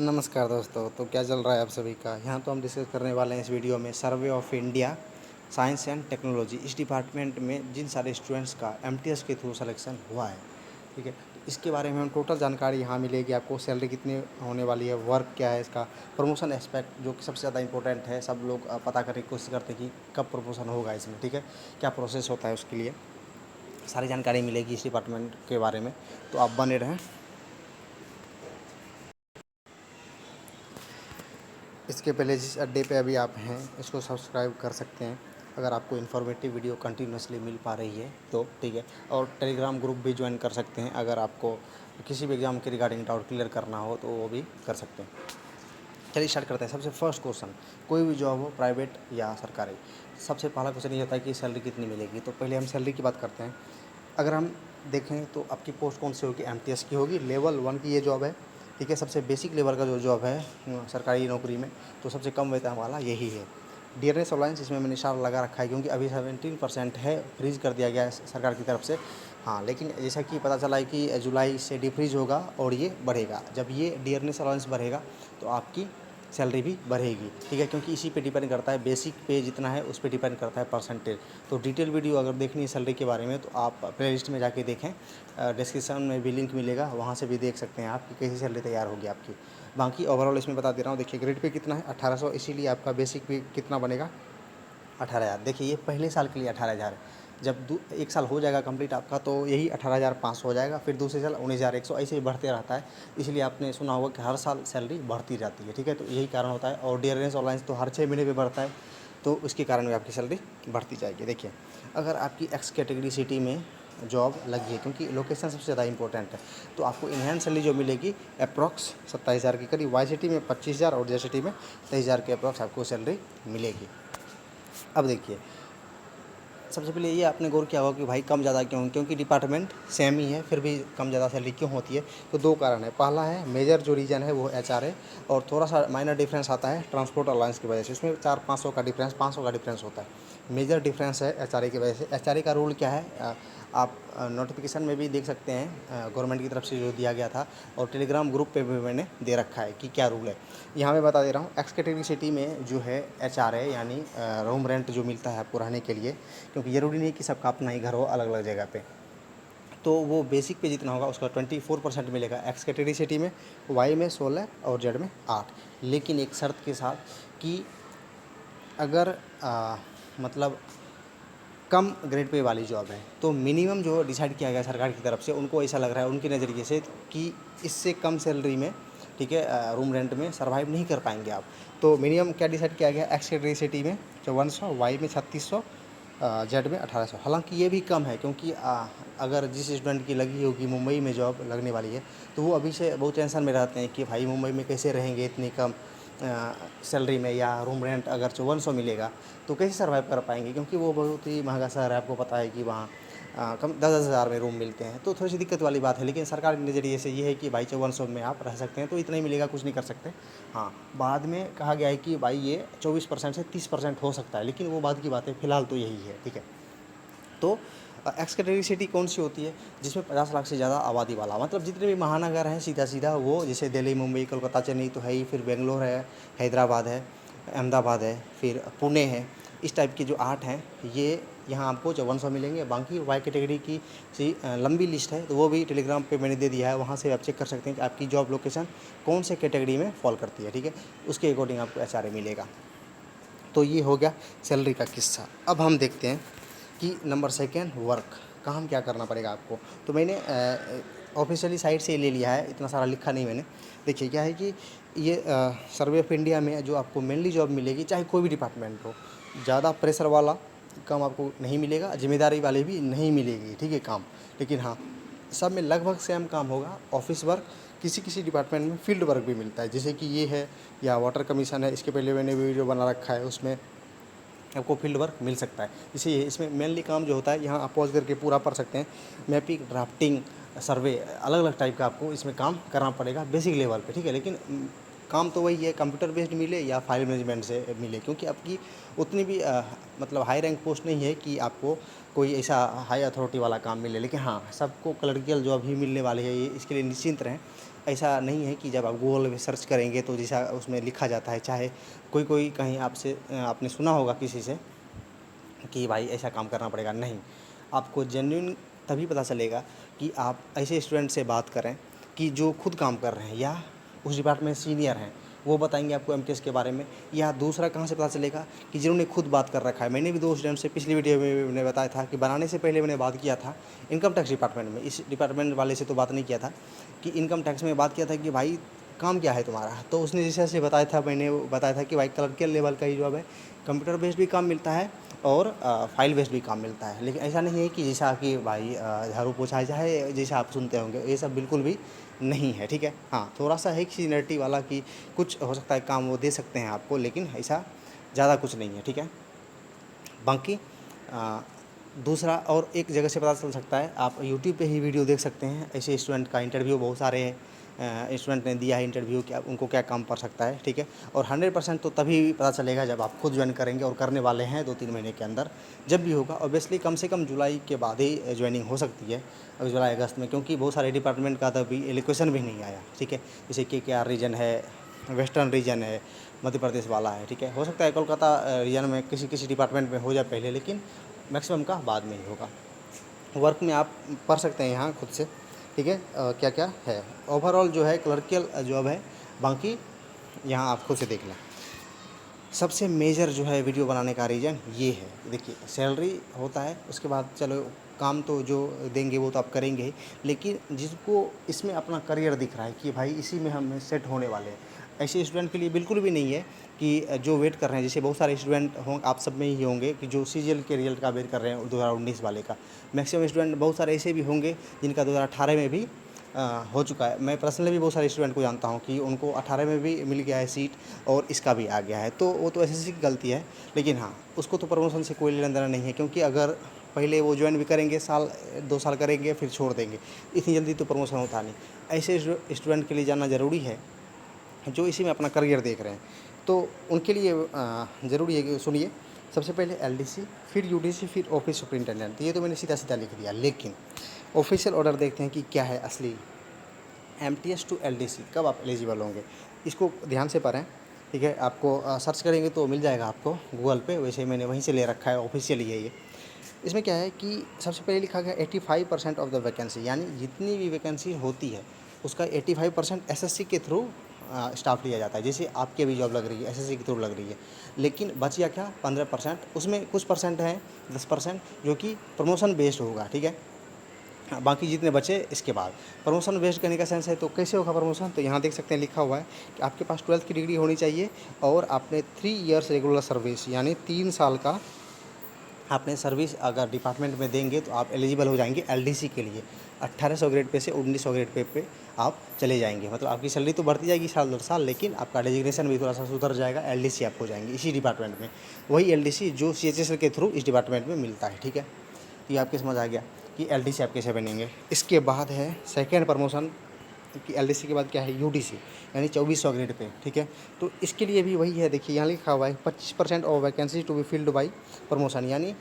नमस्कार दोस्तों। तो क्या चल रहा है आप सभी का। यहाँ तो हम डिस्कस करने वाले हैं इस वीडियो में survey of India science and technology. इस डिपार्टमेंट में जिन सारे स्टूडेंट्स का एमटीएस के थ्रू सिलेक्शन हुआ है, ठीक है, तो इसके बारे में हम टोटल जानकारी यहाँ मिलेगी आपको। सैलरी कितनी होने वाली है, वर्क क्या है, इसका प्रमोशन एस्पेक्ट जो कि सबसे ज़्यादा इंपॉर्टेंट है। सब लोग पता करने की कोशिश करते हैं कि कब प्रमोशन होगा इसमें, ठीक है, क्या प्रोसेस होता है, उसके लिए सारी जानकारी मिलेगी इस डिपार्टमेंट के बारे में। तो आप बने रहें। इसके पहले जिस अड्डे पे अभी आप हैं इसको सब्सक्राइब कर सकते हैं अगर आपको इन्फॉर्मेटिव वीडियो कंटिन्यूसली मिल पा रही है तो, ठीक है। और टेलीग्राम ग्रुप भी ज्वाइन कर सकते हैं अगर आपको किसी भी एग्ज़ाम के रिगार्डिंग डाउट क्लियर करना हो तो वो भी कर सकते हैं। चलिए स्टार्ट करते हैं। सबसे फर्स्ट क्वेश्चन, कोई भी जॉब हो प्राइवेट या सरकारी, सबसे पहला क्वेश्चन ये होता है कि सैलरी कितनी मिलेगी। तो पहले हम सैलरी की बात करते हैं। अगर हम देखें तो आपकी पोस्ट कौन सी होगी, एमटीएस की होगी। लेवल 1 की ये जॉब है, ठीक है। सबसे बेसिक लेवल का जो जॉब है सरकारी नौकरी में, तो सबसे कम वेतन वाला यही है। डियरनेस अलाउंस इसमें मैंने इशारा लगा रखा है क्योंकि अभी 17% है, फ्रीज कर दिया गया है सरकार की तरफ से। हाँ, लेकिन जैसा कि पता चला है कि जुलाई से डिफ्रीज होगा और ये बढ़ेगा। जब ये डियरनेस अलाउंस बढ़ेगा तो आपकी सैलरी भी बढ़ेगी, ठीक है, क्योंकि इसी पे डिपेंड करता है। बेसिक पे जितना है उस पे डिपेंड करता है परसेंटेज। तो डिटेल वीडियो अगर देखनी है सैलरी के बारे में तो आप प्लेलिस्ट में जाके देखें, डिस्क्रिप्शन में भी लिंक मिलेगा, वहाँ से भी देख सकते हैं आप कि कैसी सैलरी तैयार होगी आपकी। बाकी ओवरऑल इसमें बता दे रहा हूँ। देखिए ग्रेड पे कितना है, 1800, इसीलिए आपका बेसिक भी कितना बनेगा, 18,000। देखिए ये पहले साल के लिए 18,000 है। जब एक साल हो जाएगा कंप्लीट आपका तो यही 18,500 हो जाएगा। फिर दूसरे साल 19,100, ऐसे ही बढ़ते रहता है। इसलिए आपने सुना होगा कि हर साल सैलरी बढ़ती जाती है, ठीक है। तो यही कारण होता है। और डियरनेस अलाउंस तो हर 6 महीने पे बढ़ता है, तो उसके कारण भी आपकी सैलरी बढ़ती जाएगी। देखिए अगर आपकी एक्स कैटेगरी सिटी में जॉब लगी है, क्योंकि लोकेशन सबसे ज़्यादा इंपॉर्टेंट है, तो आपको इनहैंस सैलरी जो मिलेगी अप्रॉक्स 27,000 के करीब। वाई सिटी में 25,000 और जे सिटी में 23,000 के अप्रॉक्स आपको सैलरी मिलेगी। अब देखिए सबसे पहले ये आपने गौर किया होगा कि भाई कम ज़्यादा क्यों, क्योंकि डिपार्टमेंट सेम ही है फिर भी कम ज़्यादा सैलरी क्यों होती है। तो दो कारण है। पहला है मेजर जो रीज़न है वो एचआर है, और थोड़ा सा माइनर डिफरेंस आता है ट्रांसपोर्ट अलाउंस की वजह से। इसमें 400-500 का डिफरेंस, 500 का डिफरेंस होता है। मेजर डिफरेंस है एचआरए की वजह से। एचआरए का रूल क्या है, आप नोटिफिकेशन में भी देख सकते हैं, गवर्नमेंट की तरफ से जो दिया गया था, और टेलीग्राम ग्रुप पे भी मैंने दे रखा है कि क्या रूल है। यहाँ मैं बता दे रहा हूँ। एक्स कैटेगरी सिटी में जो है एचआरए यानी रूम रेंट जो मिलता है आपको रहने के लिए, क्योंकि ज़रूरी नहीं कि सबका अपना ही घर हो अलग अलग जगह पे, तो वो बेसिक पे जितना होगा उसका 24% मिलेगा एक्स कैटेगरी सिटी में, वाई में 16 और जेड में 8। लेकिन एक शर्त के साथ कि अगर मतलब कम ग्रेड पे वाली जॉब है तो मिनिमम जो डिसाइड किया गया सरकार की तरफ से, उनको ऐसा लग रहा है उनके नज़रिए से कि इससे कम सैलरी में, ठीक है, रूम रेंट में सर्वाइव नहीं कर पाएंगे आप। तो मिनिमम क्या डिसाइड किया गया, एक्स कैटेगरी सिटी में 5400, वाई में 3600, जेड में 1800। हालांकि ये भी कम है क्योंकि अगर जिस स्टूडेंट की लगी होगी मुंबई में जॉब लगने वाली है तो वो अभी से बहुत टेंशन में रहते हैं कि भाई मुंबई में कैसे रहेंगे इतनी कम सैलरी में, या रूम रेंट अगर 5400 मिलेगा तो कैसे सर्वाइव कर पाएंगे, क्योंकि वो बहुत ही महंगा शहर है। आपको पता है कि वहाँ कम 10-10 हज़ार में रूम मिलते हैं, तो थोड़ी सी दिक्कत वाली बात है। लेकिन सरकार के नज़रिए से ये है कि भाई 5400 में आप रह सकते हैं, तो इतना ही मिलेगा, कुछ नहीं कर सकते। हाँ, बाद में कहा गया है कि भाई ये 24% से 30% हो सकता है, लेकिन वो बाद की बात है, फिलहाल तो यही है, ठीक है। तो एक्स कैटेगरी सिटी कौन सी होती है, जिसमें 50 लाख से ज़्यादा आबादी वाला, मतलब जितने भी महानगर हैं सीधा सीधा वो, जैसे दिल्ली, मुंबई, कोलकाता, चेन्नई तो है ही, फिर बेंगलोर है, हैदराबाद है, अहमदाबाद है, फिर पुणे है। इस टाइप की जो 8 हैं ये यहाँ आपको 5400 मिलेंगे। बाकी वाई कैटेगरी की सी लंबी लिस्ट है, तो वो भी टेलीग्राम पे मैंने दे दिया है, वहाँ से आप चेक कर सकते हैं कि आपकी जॉब लोकेशन कौन से कैटेगरी में फॉल करती है, ठीक है। उसके अकॉर्डिंग आपको एचआरए मिलेगा। तो ये हो गया सैलरी का किस्सा। अब हम देखते हैं कि नंबर सेकेंड, वर्क, काम क्या करना पड़ेगा आपको। तो मैंने ऑफिशियली साइट से ले लिया है, इतना सारा लिखा नहीं मैंने। देखिए क्या है कि ये सर्वे ऑफ इंडिया में जो आपको मेनली जॉब मिलेगी, चाहे कोई भी डिपार्टमेंट हो, ज़्यादा प्रेशर वाला काम आपको नहीं मिलेगा, जिम्मेदारी वाले भी नहीं मिलेगी, ठीक है, काम। लेकिन हाँ, सब में लगभग सेम काम होगा। ऑफिस वर्क, किसी किसी डिपार्टमेंट में फील्ड वर्क भी मिलता है, जैसे कि ये है, या वाटर कमीशन है, इसके पहले मैंने वीडियो बना रखा है, उसमें आपको फील्ड वर्क मिल सकता है। इसे इसमें मेनली काम जो होता है, यहाँ आप पॉज करके पूरा पढ़ सकते हैं, मैपिंग, ड्राफ्टिंग, सर्वे, अलग अलग टाइप का आपको इसमें काम करना पड़ेगा बेसिक लेवल पे, ठीक है। लेकिन काम तो वही है, कंप्यूटर बेस्ड मिले या फाइल मैनेजमेंट से मिले, क्योंकि आपकी उतनी भी मतलब हाई रैंक पोस्ट नहीं है कि आपको कोई ऐसा हाई अथॉरिटी वाला काम मिले। लेकिन हाँ, सबको क्लर्कियल जॉब ही मिलने वाली है, ये इसके लिए निश्चिंत रहें। ऐसा नहीं है कि जब आप गूगल में सर्च करेंगे तो जैसा उसमें लिखा जाता है, चाहे कोई कहीं आपसे आपने सुना होगा किसी से कि भाई ऐसा काम करना पड़ेगा, नहीं। आपको जेन्युइन तभी पता चलेगा कि आप ऐसे स्टूडेंट से बात करें कि जो खुद काम कर रहे हैं या उस डिपार्टमेंट में सीनियर हैं, वो बताएंगे आपको एमटीएस के बारे में। या दूसरा कहाँ से पता चलेगा कि जिन्होंने खुद बात कर रखा है। मैंने भी 2 स्टूडेंट से पिछली वीडियो में मैंने बताया था कि बनाने से पहले मैंने बात किया था इनकम टैक्स डिपार्टमेंट में, इस डिपार्टमेंट वाले से तो बात नहीं किया था, कि इनकम टैक्स में बात किया था कि भाई काम क्या है तुम्हारा। तो उसने जैसे जैसे बताया था, मैंने वो बताया था कि भाई क्लर्कियल लेवल का ही जॉब है, कंप्यूटर बेस्ड भी काम मिलता है और फाइल बेस्ड भी काम मिलता है। लेकिन ऐसा नहीं है कि जैसा कि भाई झाड़ू पोछा चाहे जैसा आप सुनते होंगे, ये सब बिल्कुल भी नहीं है, ठीक है। हाँ, थोड़ा सा है कि सीनियरिटी वाला कि कुछ हो सकता है काम वो दे सकते हैं आपको, लेकिन ऐसा ज़्यादा कुछ नहीं है, ठीक है। बाकी दूसरा और एक जगह से पता चल सकता है, आप यूट्यूब पे ही वीडियो देख सकते हैं। ऐसे स्टूडेंट का इंटरव्यू बहुत सारे स्टूडेंट ने दिया है इंटरव्यू, क्या उनको क्या काम पड़ सकता है, ठीक है। और 100% तो तभी पता चलेगा जब आप खुद ज्वाइन करेंगे, और करने वाले हैं 2-3 महीने के अंदर। जब भी होगा ऑब्वियसली कम से कम जुलाई के बाद ही ज्वाइनिंग हो सकती है, अभी जुलाई अगस्त में, क्योंकि बहुत सारे डिपार्टमेंट का तो अभी एलोकेशन भी नहीं आया, ठीक है। जैसे KKR रीजन है, वेस्टर्न रीजन है, मध्य प्रदेश वाला है, ठीक है। हो सकता है कोलकाता रीजन में किसी डिपार्टमेंट में हो जाए पहले, लेकिन मैक्सिमम का बाद में ही होगा। वर्क में आप पढ़ सकते हैं यहाँ खुद से, ठीक है। क्या क्या है ओवरऑल जो है क्लर्कियल जॉब है। बाकी यहाँ आप खुद से देख लें। सबसे मेजर जो है वीडियो बनाने का रीज़न ये है। देखिए, सैलरी होता है, उसके बाद चलो काम तो जो देंगे वो तो आप करेंगे ही, लेकिन जिसको इसमें अपना करियर दिख रहा है कि भाई इसी में हम सेट होने वाले हैं, ऐसे स्टूडेंट के लिए बिल्कुल भी नहीं है कि जो वेट कर रहे हैं। जैसे बहुत सारे स्टूडेंट हों, आप सब में ही होंगे कि जो CGL के रिजल्ट का वेट कर रहे हैं 2019 वाले का। मैक्सिमम स्टूडेंट बहुत सारे ऐसे भी होंगे जिनका 2018 में भी हो चुका है। मैं पर्सनली भी बहुत सारे स्टूडेंट को जानता हूँ कि उनको 18 में भी मिल गया है सीट और इसका भी आ गया है। तो वो तो SSC की गलती है, लेकिन हाँ, उसको तो प्रमोशन से कोई लेना देना नहीं है, क्योंकि अगर पहले वो ज्वाइन भी करेंगे, साल 2 साल करेंगे फिर छोड़ देंगे, इतनी जल्दी तो प्रमोशन होता नहीं। ऐसे स्टूडेंट के लिए जानना ज़रूरी है जो इसी में अपना करियर देख रहे हैं। तो उनके लिए ज़रूरी है कि सुनिए, सबसे पहले LDC, फिर UDC, फिर ऑफिस सुपरिटेंडेंट। ये तो मैंने सीधा सीधा लिख दिया, लेकिन ऑफिशियल ऑर्डर देखते हैं कि क्या है असली। MTS टू LDC कब आप एलिजिबल होंगे, इसको ध्यान से पढ़ें, ठीक है। आपको सर्च करेंगे तो मिल जाएगा आपको गूगल पे, वैसे मैंने वहीं से ले रखा है, ऑफिशियल ही है ये। इसमें क्या है कि सबसे पहले लिखा गया 85% ऑफ द वैकेंसी, यानी जितनी भी वैकेंसी होती है उसका 85% SSC के थ्रू स्टाफ लिया जाता है। जैसे आपकी भी जॉब लग रही है SSC के थ्रू लग रही है, लेकिन बच गया क्या 15%, उसमें कुछ परसेंट है 10% जो कि प्रमोशन बेस्ड होगा, ठीक है। बाकी जितने बचे इसके बाद प्रमोशन बेस्ड करने का सेंस है। तो कैसे होगा प्रमोशन, तो यहाँ देख सकते हैं लिखा हुआ है कि आपके पास 12th की डिग्री होनी चाहिए और आपने 3 इयर्स रेगुलर सर्विस, यानी 3 साल का आपने सर्विस अगर डिपार्टमेंट में देंगे तो आप एलिजिबल हो जाएंगे LDC के लिए। 1800 ग्रेड पे से 1900 ग्रेड पे आप चले जाएंगे, मतलब आपकी सैलरी तो बढ़ती जाएगी साल दर साल, लेकिन आपका डेजिग्नेशन भी थोड़ा सा सुधर जाएगा। LDC आप हो जाएंगे इसी डिपार्टमेंट में, वही LDC जो CHSL के थ्रू इस डिपार्टमेंट में मिलता है, ठीक है। तो ये आपके समझ आ गया कि LDC आप कैसे बनेंगे। इसके बाद है सेकेंड प्रमोशन कि LDC के बाद क्या है UDC, यानी 2400 ग्रेड पे, ठीक है। तो इसके लिए भी वही है, देखिए यहाँ लिखा हुआ है 25% of vacancy to be filled by promotion, यानी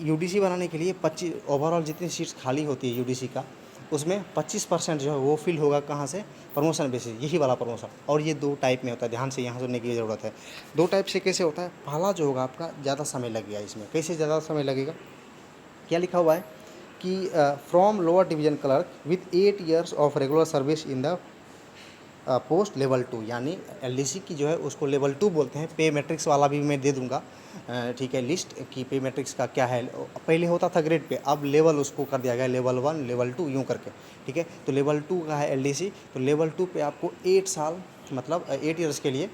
UDC बनाने के लिए 25 ओवरऑल जितनी सीट्स खाली होती है UDC का, उसमें 25% जो है वो फिल होगा कहाँ से, प्रमोशन बेसिस, यही वाला प्रमोशन। और ये 2 टाइप में होता है, ध्यान से यहाँ सुनने की ज़रूरत है। 2 टाइप से कैसे होता है, पहला जो होगा आपका ज़्यादा समय लगेगा इसमें। कैसे ज़्यादा समय लगेगा, क्या लिखा हुआ है कि from lower division clerk with 8 years of regular service in the post level 2, यानी LDC की जो है उसको लेवल 2 बोलते हैं। पे मैट्रिक्स वाला भी मैं दे दूंगा, ठीक है, लिस्ट कि पे मैट्रिक्स का क्या है। पहले होता था ग्रेड पे, अब लेवल उसको कर दिया गया लेवल 1 लेवल 2 यूँ करके, ठीक है। तो लेवल 2 का है LDC, तो लेवल 2 पे आपको 8 साल मतलब 8 ईयर्स के लिए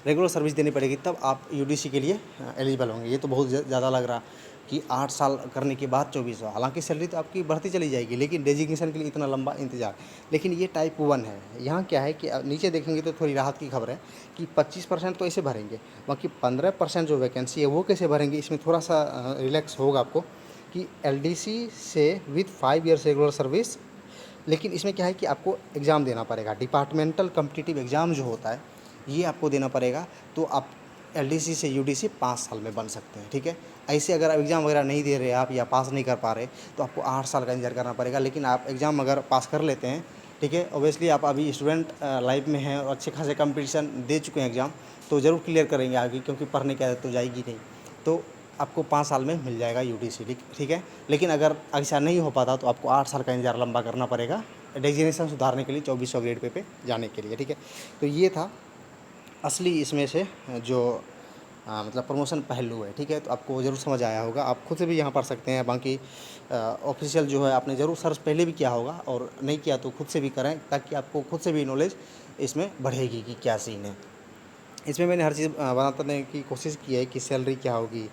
रेगुलर सर्विस देनी पड़ेगी, तब आप UDC के लिए एलिजिबल होंगे। ये तो बहुत ज़्यादा लग रहा कि 8 साल करने के बाद 2400, हालांकि सैलरी तो आपकी बढ़ती चली जाएगी, लेकिन डेजिग्नेशन के लिए इतना लंबा इंतजार। लेकिन ये टाइप 1 है। यहाँ क्या है कि नीचे देखेंगे तो थोड़ी राहत की खबर है कि 25% तो ऐसे भरेंगे, बाकी 15% जो वैकेंसी है वो कैसे भरेंगे, इसमें थोड़ा सा रिलैक्स होगा आपको कि LDC से विथ 5 ईयर्स रेगुलर सर्विस। लेकिन इसमें क्या है कि आपको एग्ज़ाम देना पड़ेगा, डिपार्टमेंटल कॉम्पिटिटिव एग्ज़ाम जो होता है ये आपको देना पड़ेगा, तो आप LDC से UDC 5 साल में बन सकते हैं, ठीक है। ऐसे अगर एग्ज़ाम वगैरह नहीं दे रहे आप या पास नहीं कर पा रहे तो आपको 8 साल का इंतजार करना पड़ेगा। लेकिन आप एग्ज़ाम अगर पास कर लेते हैं ठीक है। ऑब्वियसली आप अभी स्टूडेंट लाइफ में हैं और अच्छे खासे कंपटीशन दे चुके हैं एग्ज़ाम, तो ज़रूर क्लियर करेंगे आगे, क्योंकि पढ़ने की आदत तो जाएगी नहीं। तो आपको 5 साल में मिल जाएगा यूटीसी, ठीक है। लेकिन अगर ऐसा नहीं हो पाता तो आपको 8 साल का इंतज़ार लंबा करना पड़ेगा डेजिग्नेशन सुधारने के लिए 2400 ग्रेड पे जाने के लिए, ठीक है। तो ये था असली इसमें से जो मतलब प्रमोशन पहलू है, ठीक है। तो आपको ज़रूर समझ आया होगा, आप खुद से भी यहाँ पढ़ सकते हैं। बाकी ऑफिशियल जो है आपने ज़रूर सर्च पहले भी किया होगा, और नहीं किया तो खुद से भी करें, ताकि आपको खुद से भी नॉलेज इसमें बढ़ेगी कि क्या सीन है। इसमें मैंने हर चीज़ बताने की कोशिश की है कि सैलरी क्या होगी,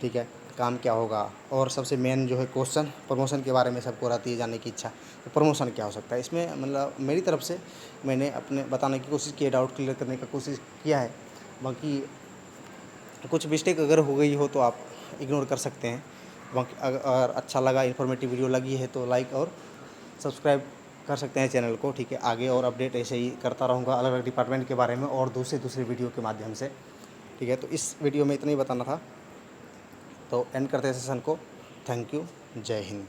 ठीक है, काम क्या होगा, और सबसे मेन जो है क्वेश्चन प्रमोशन के बारे में सबको रहती है जानने की इच्छा, तो प्रमोशन क्या हो सकता है इसमें। मतलब मेरी तरफ से मैंने अपने बताने की कोशिश की है, डाउट क्लियर करने का कोशिश किया है। बाकी कुछ मिस्टेक अगर हो गई हो तो आप इग्नोर कर सकते हैं। बाकी अगर अच्छा लगा, इन्फॉर्मेटिव वीडियो लगी है तो लाइक और सब्सक्राइब कर सकते हैं चैनल को, ठीक है। आगे और अपडेट ऐसे ही करता रहूँगा अलग अलग डिपार्टमेंट के बारे में और दूसरे वीडियो के माध्यम से, ठीक है। तो इस वीडियो में इतना ही बताना था, तो एंड करते हैं सेशन को। Thank you. जय हिंद।